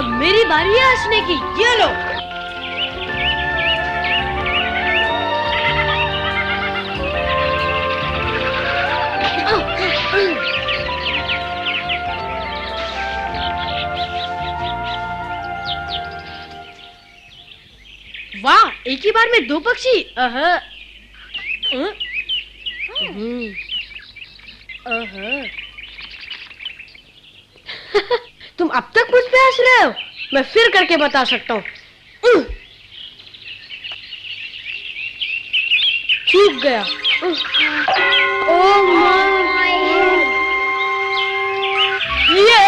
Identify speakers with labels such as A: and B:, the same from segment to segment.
A: अब मेरी बारी है हंसने की। ये लो। वाह, एक ही बार में दो पक्षी। तुम अब तक मुझ पे हंस रहे हो? मैं फिर करके बता सकता हूँ। चूक गया। ओह ये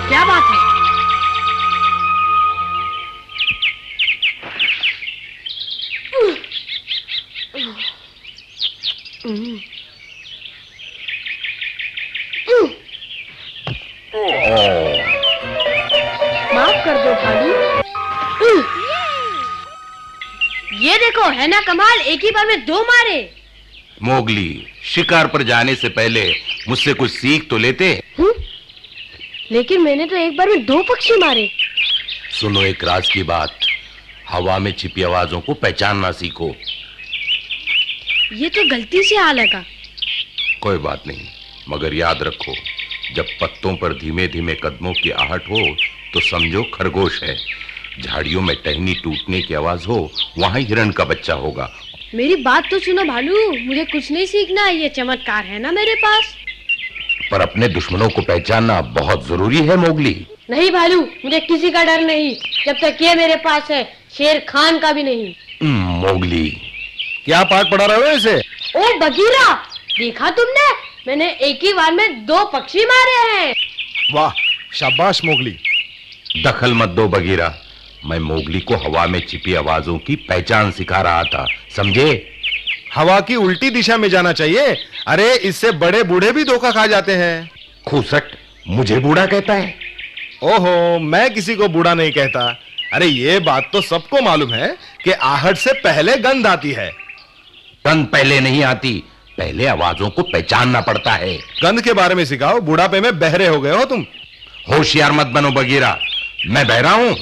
A: क्या बात है? माफ कर दो भालू। ये देखो, है ना कमाल, एक ही बार में दो मारे।
B: मोगली, शिकार पर जाने से पहले मुझसे कुछ सीख तो लेते।
A: लेकिन मैंने तो एक बार में दो पक्षी मारे।
B: सुनो एक राज की बात, हवा में छिपी आवाजों को पहचानना सीखो।
A: ये तो गलती से आ लगा।
B: कोई बात नहीं, मगर याद रखो, जब पत्तों पर धीमे धीमे कदमों की आहट हो तो समझो खरगोश है। झाड़ियों में टहनी टूटने की आवाज हो, वहां हिरण का बच्चा होगा।
A: मेरी बात तो सुनो भालू, मुझे कुछ नहीं सीखना है, ये चमत्कार है ना मेरे पास।
B: पर अपने दुश्मनों को पहचानना बहुत जरूरी है मोगली।
A: नहीं भालू, मुझे किसी का डर नहीं, जब तक ये मेरे पास है, शेर खान का भी नहीं।
B: मोगली,
C: क्या पाठ पढ़ा रहे हो इसे?
A: ओ बगीरा, देखा तुमने, मैंने एक ही बार में दो पक्षी मारे हैं।
C: वाह, शाबाश मोगली।
B: दखल मत दो बगीरा, मैं मोगली को हवा में छिपी आवाजों की पहचान सिखा रहा था, समझे?
C: हवा की उल्टी दिशा में जाना चाहिए। अरे इससे बड़े बूढ़े भी धोखा खा जाते हैं।
B: खूसट, मुझे बूढ़ा कहता है?
C: ओहो, मैं किसी को बूढ़ा नहीं कहता। अरे ये बात तो सबको मालूम है कि आहट से पहले गंध आती है।
B: गंध पहले नहीं आती, पहले आवाजों को पहचानना पड़ता है।
C: गंध के बारे में सिखाओ, बुढ़ापे में बहरे हो गए हो तुम।
B: होशियार मत बनो बगीरा, मैं बहरा हूं?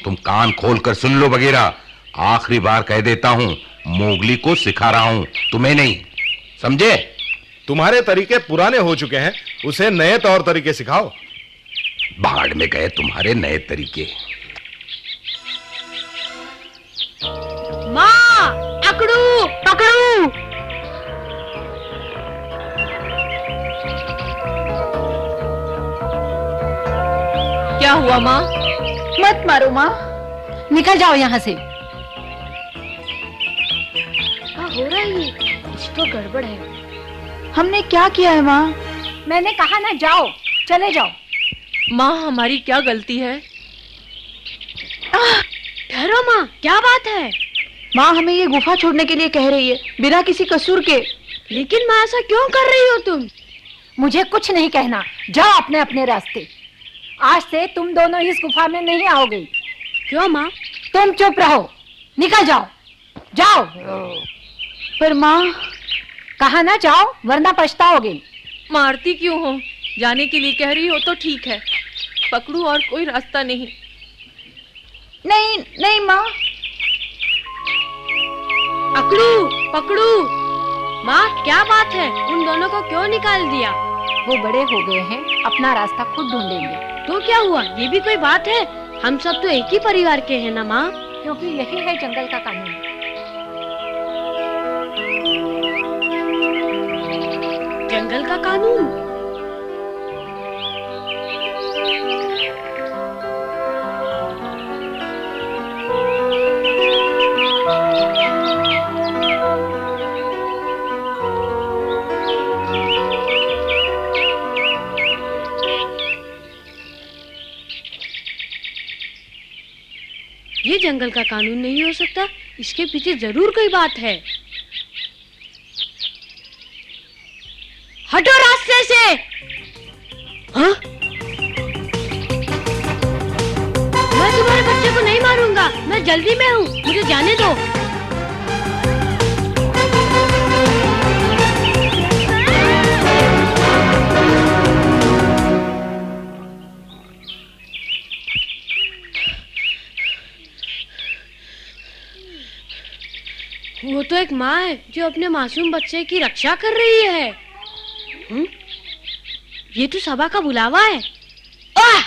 B: तुम कान खोलकर सुन लो बगीरा, आखिरी बार कह देता हूं, मोगली को सिखा रहा हूं, तुम्हें नहीं, समझे?
C: तुम्हारे तरीके पुराने हो चुके हैं, उसे नए तौर तरीके सिखाओ।
B: भाड़ में गए तुम्हारे नए तरीके।
A: माँ, पकड़ू पकड़ू।
D: क्या हुआ माँ? मत मारो माँ, निकल जाओ यहाँ से।
A: क्या हो रहा है ये? कुछ तो गड़बड़ है।
D: हमने क्या किया है माँ? मैंने कहा ना जाओ, चले जाओ।
E: माँ, हमारी क्या गलती है?
A: ठहरो माँ, क्या बात है?
D: माँ हमें ये गुफा छोड़ने के लिए कह रही है, बिना किसी कसूर के।
A: लेकिन माँ, ऐसा क्यों कर रही हो तुम?
D: मुझे कुछ नहीं कहना, जाओ अपने अपने रास्ते। आज से तुम दोनों इस गुफा में नहीं आओगे।
A: क्यों माँ?
D: तुम चुप रहो, निकल जाओ, जाओ। पर माँ, कहा ना जाओ, वरना पछताओगे।
E: मारती क्यों हो? जाने के लिए कह रही हो तो ठीक है, पकड़ू और कोई रास्ता नहीं।
D: नहीं नहीं माँ।
A: पकड़ू पकड़ू। माँ, क्या बात है, उन दोनों को क्यों निकाल दिया?
D: वो बड़े हो गए हैं, अपना रास्ता खुद ढूंढेंगे।
A: तो क्या हुआ, ये भी कोई बात है? हम सब तो एक ही परिवार के हैं ना माँ।
D: क्योंकि यही है जंगल का कानून।
A: जंगल का कानून? ये जंगल का कानून नहीं हो सकता, इसके पीछे जरूर कोई बात है। हटो रास्ते से। हाँ? मैं तुम्हारे बच्चे को नहीं मारूंगा, मैं जल्दी में हूँ, मुझे जाने दो। वो तो एक माँ है जो अपने मासूम बच्चे की रक्षा कर रही है। ये तो सबा का बुलावा है। आह!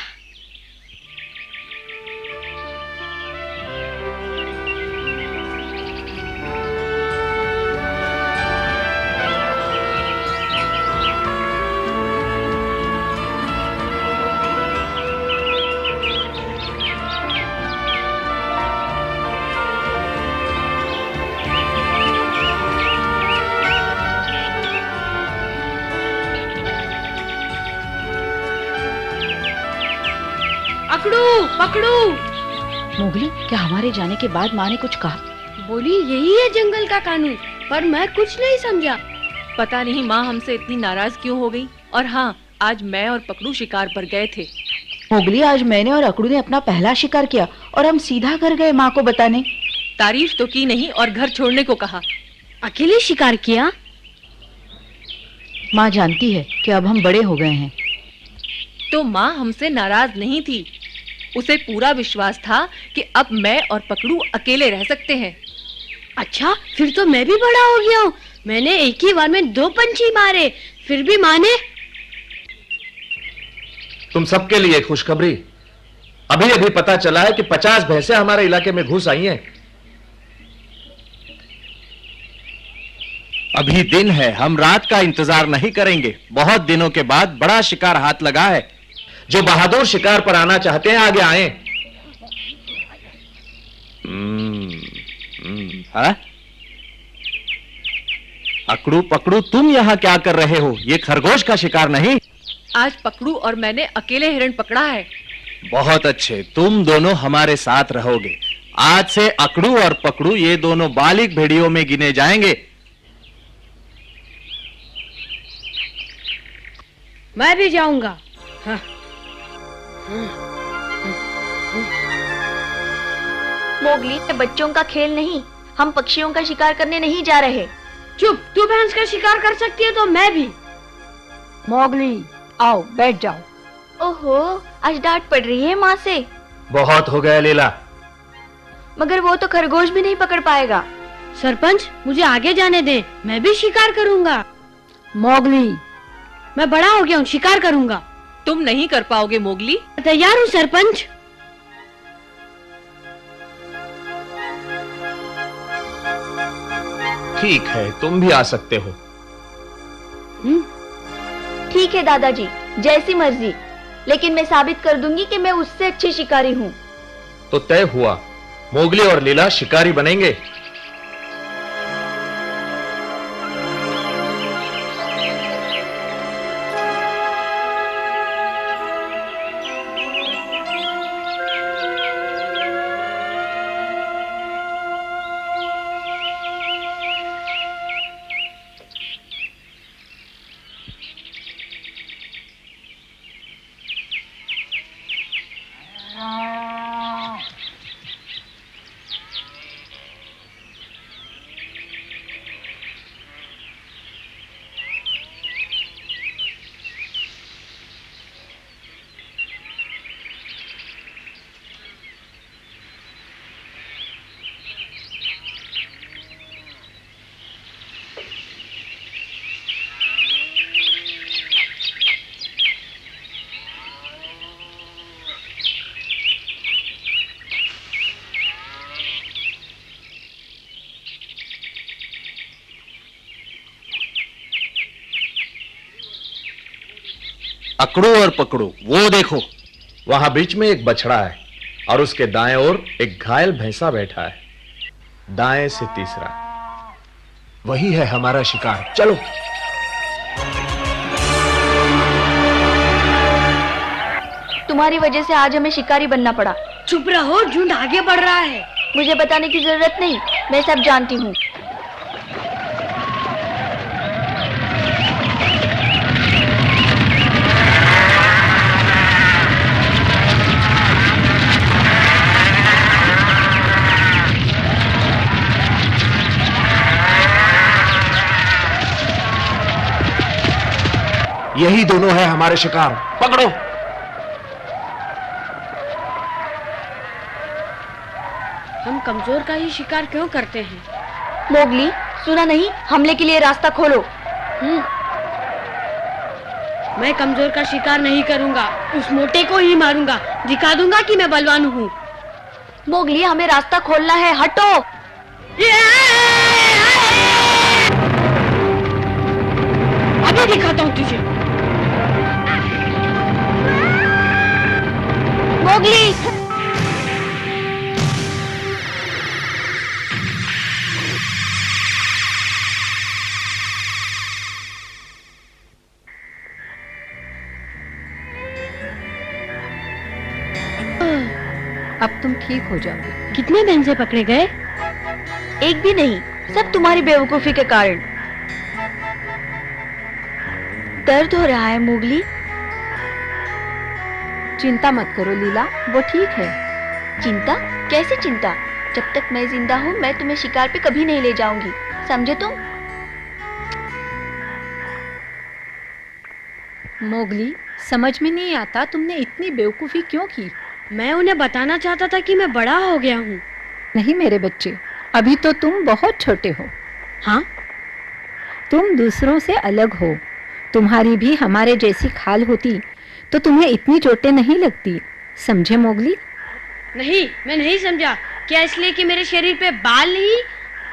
A: पकड़ू पकड़ू।
D: मोगली, क्या हमारे जाने के बाद माँ ने कुछ कहा?
A: बोली यही है जंगल का कानून, पर मैं कुछ नहीं समझा।
E: पता नहीं माँ हमसे इतनी नाराज क्यों हो गई। और हाँ, आज मैं और पकड़ू शिकार पर गए थे।
D: मोगली, आज मैंने और अकड़ू ने अपना पहला शिकार किया और हम सीधा घर गए माँ को बताने।
E: तारीफ तो की नहीं और घर छोड़ने को कहा।
A: अकेले शिकार किया?
D: माँ जानती है कि अब हम बड़े हो गए हैं।
E: तो माँ हमसे नाराज नहीं थी। उसे पूरा विश्वास था कि अब मैं और पकड़ू अकेले रह सकते हैं।
A: अच्छा, फिर तो मैं भी बड़ा हो गया हूँ। मैंने एक ही बार में 2 पंछी मारे, फिर भी माँ ने।
C: तुम सबके लिए खुशखबरी, अभी अभी पता चला है कि 50 भैंसें हमारे इलाके में घुस आई हैं।
F: अभी दिन है, हम रात का इंतजार नहीं करेंगे। बहुत दिनों के बाद बड़ा शिकार हाथ लगा है।
C: जो बहादुर शिकार पर आना चाहते हैं आगे आए।
F: हाँ? अकड़ू पकड़ू, तुम यहाँ क्या कर रहे हो? ये खरगोश का शिकार नहीं।
E: आज पकड़ू और मैंने अकेले हिरण पकड़ा है।
F: बहुत अच्छे, तुम दोनों हमारे साथ रहोगे। आज से अकड़ू और पकड़ू ये दोनों बालिग भेड़ियों में गिने जाएंगे।
A: मैं भी जाऊंगा। हाँ।
G: मोगली, ये बच्चों का खेल नहीं। हम पक्षियों का शिकार करने नहीं जा रहे।
A: चुप, तू भैंस का शिकार कर सकती है तो मैं भी।
D: मोगली, आओ बैठ जाओ।
G: ओहो, आज डांट पड़ रही है माँ से।
C: बहुत हो गया लीला।
G: मगर वो तो खरगोश भी नहीं पकड़ पाएगा।
A: सरपंच, मुझे आगे जाने दे, मैं भी शिकार करूंगा।
D: मोगली,
A: मैं बड़ा हो गया हूँ, शिकार करूंगा।
E: तुम नहीं कर पाओगे मोगली।
A: तैयार हूँ सरपंच।
C: ठीक है, तुम भी आ सकते हो।
G: ठीक है दादाजी, जैसी मर्जी। लेकिन मैं साबित कर दूंगी कि मैं उससे अच्छी शिकारी हूँ।
C: तो तय हुआ, मोगली और लीला शिकारी बनेंगे।
F: अकड़ू और पकड़ू, वो देखो,
C: वहां बीच में एक बछड़ा है और उसके दाएं ओर एक घायल भैंसा बैठा है। दाएं से तीसरा, वही है हमारा शिकार। चलो।
G: तुम्हारी वजह से आज हमें शिकारी बनना पड़ा।
A: चुप रहो, झुंड आगे बढ़ रहा है।
G: मुझे बताने की जरूरत नहीं, मैं सब जानती हूँ।
C: यही दोनों है हमारे शिकार। पकड़ो।
A: हम कमजोर का ही शिकार क्यों करते हैं?
G: मोगली, सुना नहीं, हमले के लिए रास्ता खोलो।
A: मैं कमजोर का शिकार नहीं करूंगा, उस मोटे को ही मारूंगा, दिखा दूंगा कि मैं बलवान हूँ।
G: मोगली, हमें रास्ता खोलना है, हटो।
A: अभी दिखाता हूँ तुझे।
G: मोगली,
D: अब तुम ठीक हो जाओगे।
A: कितने भैंसे पकड़े गए?
G: एक भी नहीं, सब तुम्हारी बेवकूफी के कारण। दर्द हो रहा है मोगली?
D: चिंता मत करो लीला, वो ठीक है।
G: चिंता? कैसे चिंता? जब तक मैं जिंदा हूँ मैं तुम्हें शिकार पे कभी नहीं ले जाऊंगी, समझे तुम?
D: मोगली, समझ में नहीं आता तुमने इतनी बेवकूफी क्यों की।
A: मैं उन्हें बताना चाहता था कि मैं बड़ा हो गया हूँ।
D: नहीं मेरे बच्चे, अभी तो तुम बहुत छोटे हो।
A: हाँ?
D: तुम दूसरों से अलग हो। तुम्हारी भी हमारे जैसी खाल होती तो तुम्हें इतनी चोटें नहीं लगती, समझे मोगली?
A: नहीं, मैं नहीं समझा। क्या इसलिए कि मेरे शरीर पे बाल नहीं,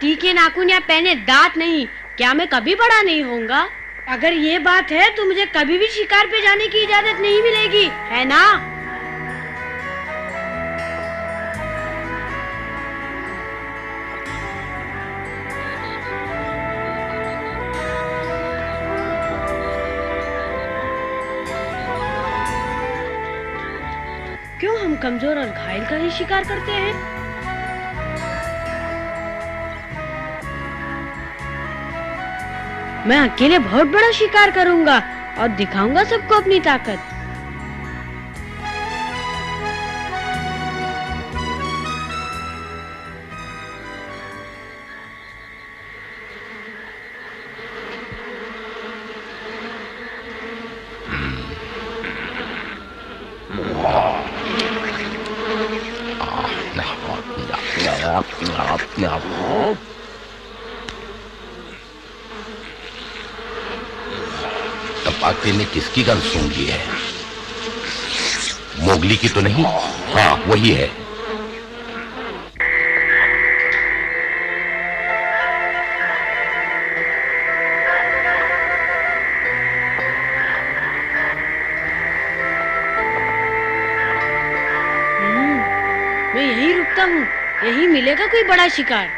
A: तीखे नाखून या पहने दांत नहीं, क्या मैं कभी बड़ा नहीं होऊंगा? अगर ये बात है तो मुझे कभी भी शिकार पे जाने की इजाजत नहीं मिलेगी, है ना? क्यों हम कमजोर और घायल का ही शिकार करते हैं? मैं अकेले बहुत बड़ा शिकार करूंगा और दिखाऊंगा सबको अपनी ताकत।
B: तपाके ने किसकी गन सूंघ ली है? मोगली की तो नहीं? हाँ, वही है।
A: मैं यहीं रुकता हूँ, यहीं मिलेगा कोई बड़ा शिकार।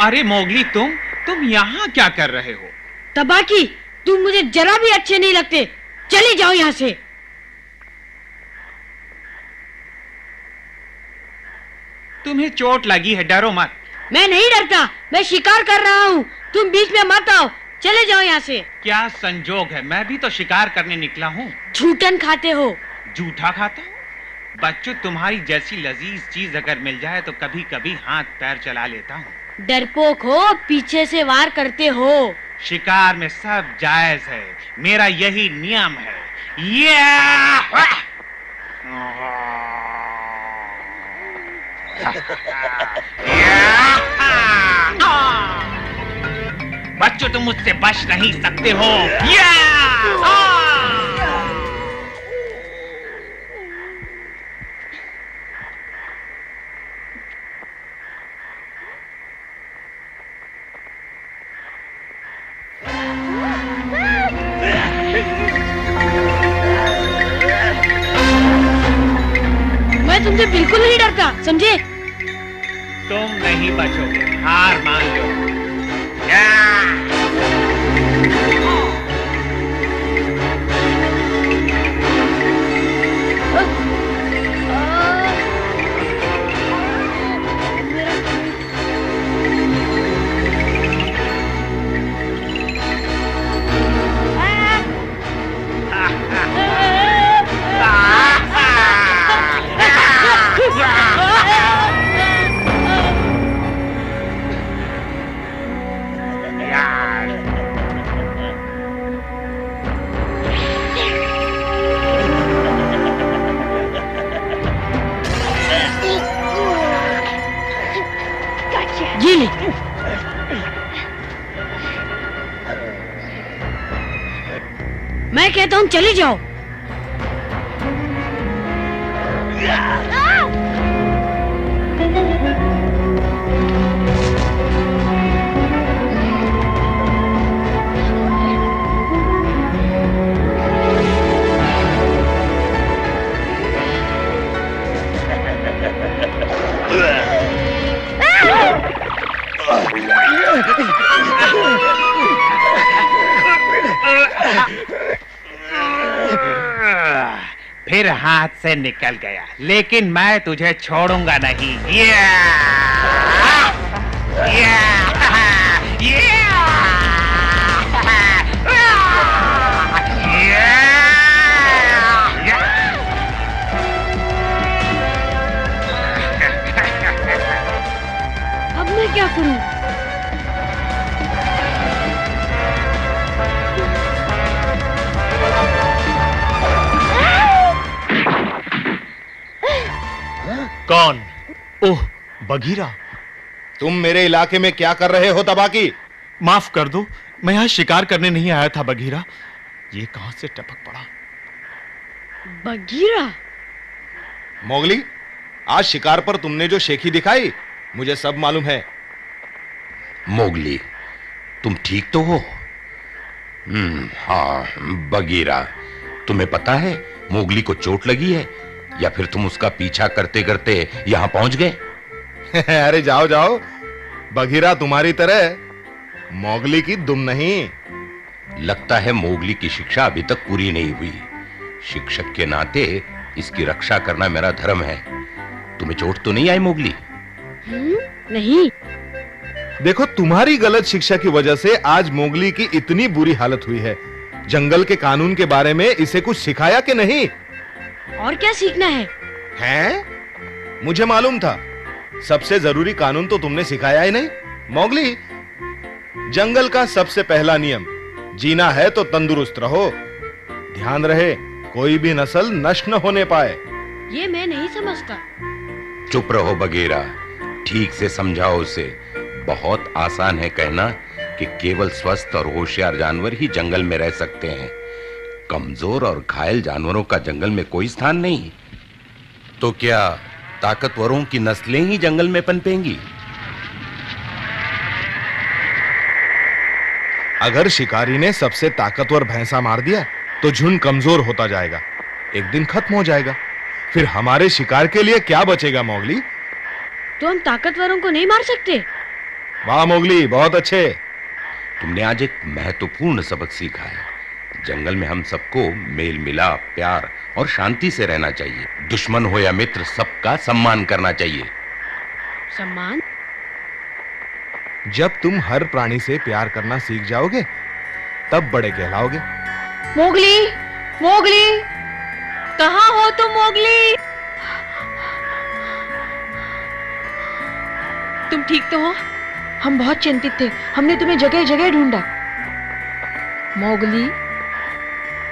H: अरे मोगली, तुम यहाँ क्या कर रहे हो?
A: तबाकी, तुम मुझे जरा भी अच्छे नहीं लगते, चले जाओ यहाँ से।
H: तुम्हें चोट लगी है, डरो मत।
A: मैं नहीं डरता, मैं शिकार कर रहा हूँ, तुम बीच में मत आओ, चले जाओ यहाँ से।
H: क्या संजोग है, मैं भी तो शिकार करने निकला हूँ।
A: झूठन खाते हो।
H: झूठा खाता हूँ? बच्चों, तुम्हारी जैसी लजीज चीज अगर मिल जाए तो कभी कभी हाथ पैर चला लेता हूँ।
A: डरपोक हो, पीछे से वार करते हो।
H: शिकार में सब जायज है, मेरा यही नियम है। बच्चों, तुम मुझसे बच नहीं सकते हो।
A: मैं तुमसे बिल्कुल नहीं डरता, समझे?
H: तुम नहीं बचोगे, हार मान लो।
A: मोगली। मैं कहता हूँ चले जाओ।
H: फिर हाथ से निकल गया, लेकिन मैं तुझे छोड़ूंगा नहीं।
A: अब मैं क्या करूं?
C: कौन? ओह, बघीरा। तुम मेरे इलाके में क्या कर रहे हो तबाकी?
I: माफ कर दो, मैं यहाँ शिकार करने नहीं आया था बघीरा। ये कहां से टपक पड़ा?
A: बघीरा?
C: मोगली, आज शिकार पर तुमने जो शेखी दिखाई, मुझे सब मालूम है।
B: मोगली, तुम ठीक तो हो? हाँ बघीरा, तुम्हें पता है मोगली को चोट लगी है या फिर तुम उसका पीछा करते करते यहां पहुंच गए?
C: अरे जाओ जाओ, बघीरा तुम्हारी तरह मोगली की दुम नहीं।
B: लगता है मोगली की शिक्षा अभी तक पूरी नहीं हुई। शिक्षक के नाते इसकी रक्षा करना मेरा धर्म है। तुम्हें चोट तो नहीं आई मोगली?
A: नहीं।
C: देखो, तुम्हारी गलत शिक्षा की वजह से आज मोगली की इतनी बुरी हालत हुई है। जंगल के कानून के बारे में इसे कुछ सिखाया कि नहीं?
A: और क्या सीखना है?
C: हैं? मुझे मालूम था। सबसे जरूरी कानून तो तुमने सिखाया ही नहीं। मोगली, जंगल का सबसे पहला नियम, जीना है तो तंदुरुस्त रहो। ध्यान रहे कोई भी नस्ल नष्ट न होने पाए।
A: ये मैं नहीं समझता।
B: चुप रहो बघीरा, ठीक से समझाओ उसे। बहुत आसान है कहना कि केवल स्वस्थ और होशियार जानवर ही जंगल में रह सकते हैं। कमजोर और घायल जानवरों का जंगल में कोई स्थान नहीं। तो क्या ताकतवरों की नस्लें ही जंगल में पनपेंगी?
C: अगर शिकारी ने सबसे ताकतवर भैंसा मार दिया तो झुंड कमजोर होता जाएगा, एक दिन खत्म हो जाएगा। फिर हमारे शिकार के लिए क्या बचेगा मोगली?
A: तो हम ताकतवरों को नहीं मार सकते?
C: वाह मोगली, बहुत अच्छे।
B: तुमने आज एक महत्वपूर्ण सबक सीखा है। जंगल में हम सबको मेल मिलाप, प्यार और शांति से रहना चाहिए। दुश्मन हो या मित्र, सबका सम्मान करना चाहिए।
A: सम्मान?
C: जब तुम हर प्राणी से प्यार करना सीख जाओगे तब बड़े कहलाओगे।
E: मोगली, मोगली, कहाँ हो तुम मोगली? तुम ठीक तो हो?
G: हम बहुत चिंतित थे, हमने तुम्हें जगह जगह ढूंढा।
D: मोगली,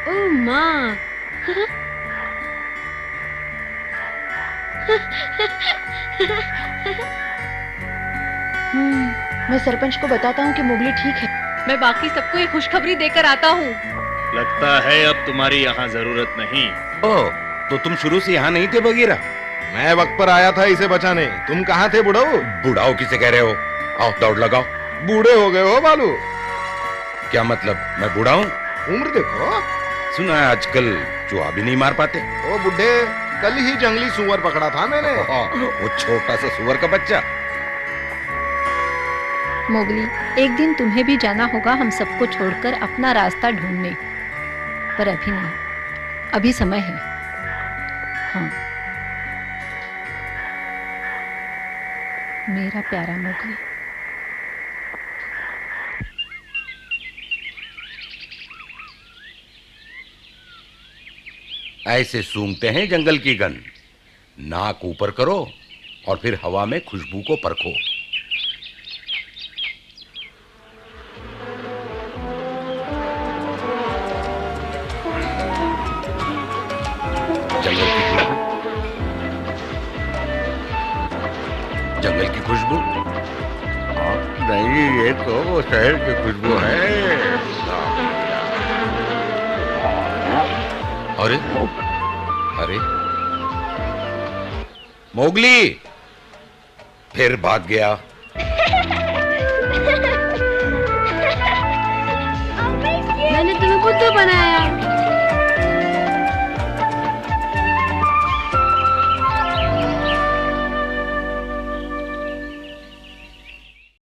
A: ओ माँ।
G: मैं सरपंच को बताता हूँ कि मोगली ठीक है।
E: मैं बाकी सबको ये खुशखबरी देकर आता हूँ।
F: लगता है अब तुम्हारी यहाँ जरूरत नहीं।
B: ओह, तो तुम शुरू से यहाँ नहीं थे बघीरा?
C: मैं वक्त पर आया था इसे बचाने। तुम कहाँ थे बुढ़ाऊ?
B: बुढ़ाऊ किसे कह रहे हो? आओ दौड़ लगाओ।
C: बूढ़े हो गए हो बालू।
B: क्या मतलब, मैं बूढ़ा हूँ?
C: उम्र देखो।
B: सुना है आजकल चूहा भी नहीं मार पाते।
C: ओ बुढ़े, कल ही जंगली सुअर पकड़ा था मैंने।
B: वो छोटा सा सुअर का बच्चा।
D: मोगली, एक दिन तुम्हें भी जाना होगा हम सबको छोड़कर अपना रास्ता ढूंढने, पर अभी नहीं, अभी समय है। हाँ मेरा प्यारा मोगली।
B: ऐसे सूंघते हैं जंगल की गंध। नाक ऊपर करो और फिर हवा में खुशबू को परखो। जंगल की खुशबू, नहीं, ये तो शहर की खुशबू है। अरे अरे मोगली फिर भाग गया।